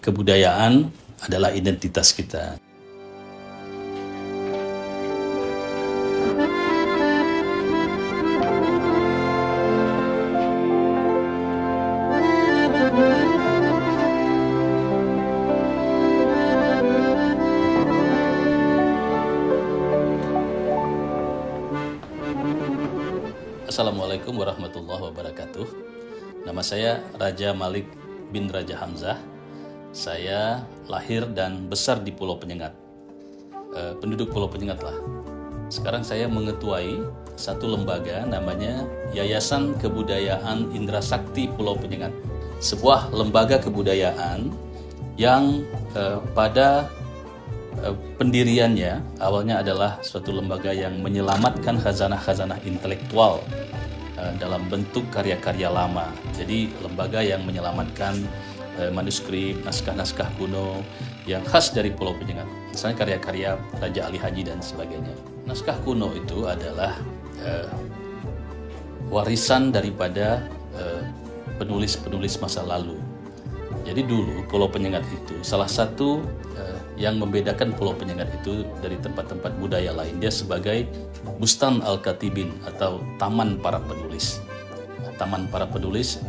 kebudayaan adalah identitas kita. Assalamualaikum warahmatullahi wabarakatuh. Nama saya Raja Malik bin Raja Hamzah. Saya lahir dan besar di Pulau Penyengat, penduduk Pulau Penyengat lah. Sekarang saya mengetuai satu lembaga namanya Yayasan Kebudayaan Indra Sakti Pulau Penyengat. Sebuah lembaga kebudayaan yang pada pendiriannya awalnya adalah suatu lembaga yang menyelamatkan khazanah-khazanah intelektual dalam bentuk karya-karya lama. Jadi lembaga yang menyelamatkan manuskrip, naskah-naskah kuno yang khas dari Pulau Penyengat. Misalnya karya-karya Raja Ali Haji dan sebagainya. Naskah kuno itu adalah warisan daripada penulis-penulis masa lalu. Jadi dulu Pulau Penyengat itu salah satu yang membedakan Pulau Penyengat itu dari tempat-tempat budaya lain. Dia sebagai Bustan Al-Katibin atau Taman Para Penulis. Taman Para Penulis,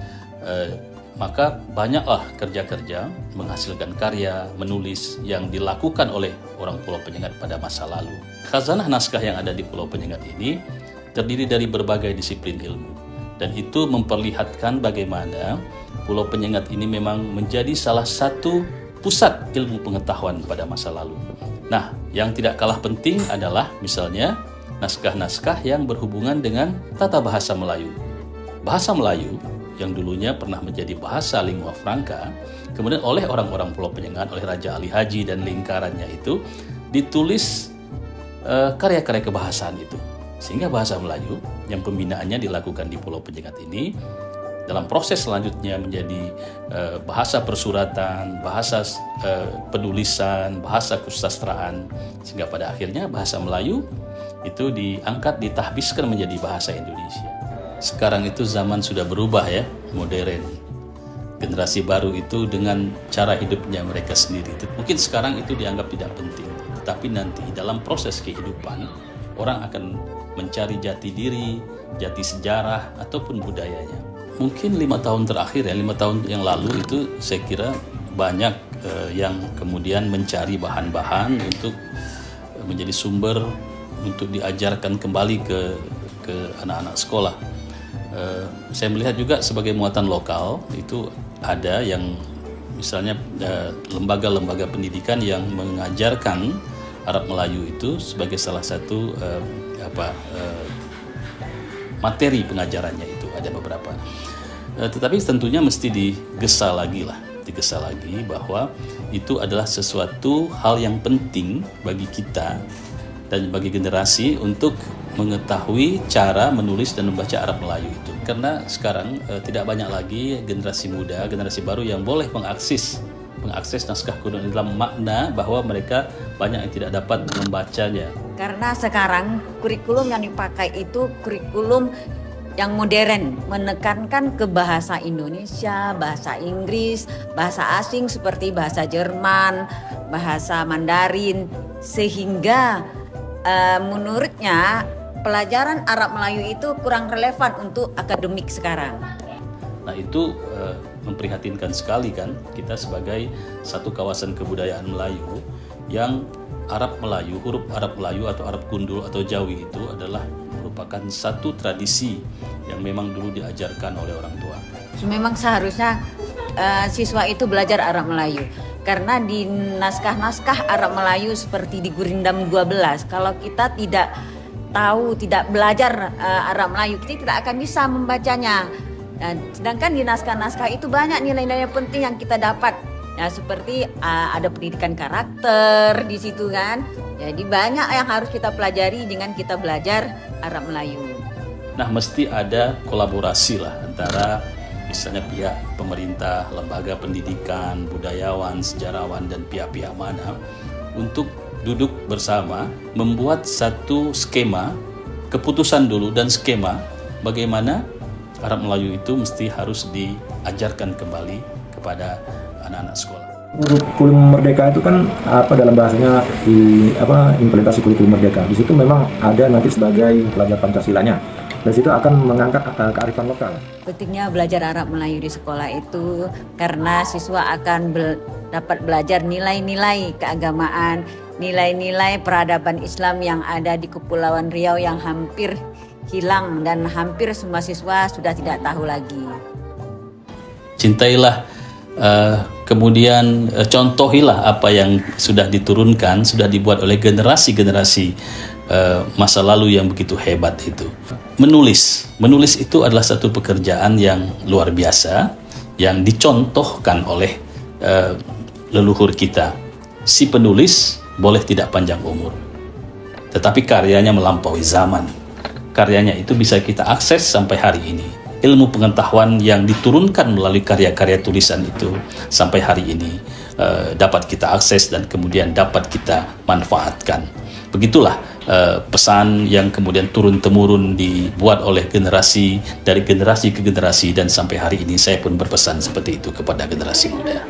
maka banyaklah kerja-kerja menghasilkan karya, menulis yang dilakukan oleh orang Pulau Penyengat pada masa lalu. Khazanah naskah yang ada di Pulau Penyengat ini terdiri dari berbagai disiplin ilmu. Dan itu memperlihatkan bagaimana Pulau Penyengat ini memang menjadi salah satu pusat ilmu pengetahuan pada masa lalu. Nah, yang tidak kalah penting adalah misalnya naskah-naskah yang berhubungan dengan tata bahasa Melayu. Bahasa Melayu yang dulunya pernah menjadi bahasa lingua franca, kemudian oleh orang-orang Pulau Penyengat, oleh Raja Ali Haji dan lingkarannya itu ditulis karya-karya kebahasaan itu. Sehingga bahasa Melayu yang pembinaannya dilakukan di Pulau Penyengat ini dalam proses selanjutnya menjadi bahasa persuratan, bahasa penulisan, bahasa kesusastraan, sehingga pada akhirnya bahasa Melayu itu diangkat, ditahbiskan menjadi bahasa Indonesia. Sekarang itu zaman sudah berubah ya, modern. Generasi baru itu dengan cara hidupnya mereka sendiri. Mungkin sekarang itu dianggap tidak penting, tetapi nanti dalam proses kehidupan orang akan mencari jati diri, jati sejarah ataupun budayanya. Mungkin 5 tahun terakhir ya, 5 tahun yang lalu itu saya kira banyak yang kemudian mencari bahan-bahan untuk menjadi sumber untuk diajarkan kembali ke anak-anak sekolah. Saya melihat juga sebagai muatan lokal itu ada yang misalnya lembaga-lembaga pendidikan yang mengajarkan Arab Melayu itu sebagai salah satu materi pengajarannya itu ada beberapa. Tetapi tentunya mesti digesa lagi bahwa itu adalah sesuatu hal yang penting bagi kita dan bagi generasi untuk mengetahui cara menulis dan membaca Arab Melayu itu. Karena sekarang tidak banyak lagi generasi muda, generasi baru yang boleh mengakses naskah kuno dalam makna bahwa mereka banyak yang tidak dapat membacanya. Karena sekarang kurikulum yang dipakai itu kurikulum yang modern, menekankan ke bahasa Indonesia, bahasa Inggris, bahasa asing seperti bahasa Jerman, bahasa Mandarin, sehingga menurutnya pelajaran Arab Melayu itu kurang relevan untuk akademik sekarang. Nah itu memprihatinkan sekali kan, kita sebagai satu kawasan kebudayaan Melayu yang Arab Melayu, huruf Arab Melayu atau Arab Gundul atau Jawi itu adalah merupakan satu tradisi yang memang dulu diajarkan oleh orang tua. Memang seharusnya siswa itu belajar Arab Melayu. Karena di naskah-naskah Arab Melayu seperti di Gurindam 12, kalau kita tidak tahu, tidak belajar Arab Melayu, kita tidak akan bisa membacanya. Dan sedangkan di naskah-naskah itu banyak nilai-nilai penting yang kita dapat. Ya, seperti ada pendidikan karakter di situ kan. Jadi banyak yang harus kita pelajari dengan kita belajar Arab Melayu. Nah, mesti ada kolaborasi lah antara misalnya pihak pemerintah, lembaga pendidikan, budayawan, sejarawan, dan pihak-pihak mana untuk duduk bersama membuat satu skema, keputusan dulu dan skema bagaimana Arab Melayu itu mesti harus diajarkan kembali kepada anak-anak sekolah. Kurikulum Merdeka itu kan dalam bahasanya implementasi kurikulum Merdeka. Di situ memang ada nanti sebagai pelajar Pancasilanya. Dan situ akan mengangkat kearifan lokal. Pentingnya belajar Arab Melayu di sekolah itu karena siswa akan dapat belajar nilai-nilai keagamaan, nilai-nilai peradaban Islam yang ada di Kepulauan Riau yang hampir hilang dan hampir semua siswa sudah tidak tahu lagi. Cintailah, kemudian contohilah apa yang sudah diturunkan, sudah dibuat oleh generasi-generasi masa lalu yang begitu hebat itu. Menulis itu adalah satu pekerjaan yang luar biasa yang dicontohkan oleh leluhur kita. Si penulis boleh tidak panjang umur, tetapi karyanya melampaui zaman. Karyanya itu bisa kita akses sampai hari ini. Ilmu pengetahuan yang diturunkan melalui karya-karya tulisan itu sampai hari ini dapat kita akses dan kemudian dapat kita manfaatkan. Begitulah pesan yang kemudian turun-temurun dibuat oleh generasi dari generasi ke generasi, dan sampai hari ini saya pun berpesan seperti itu kepada generasi muda.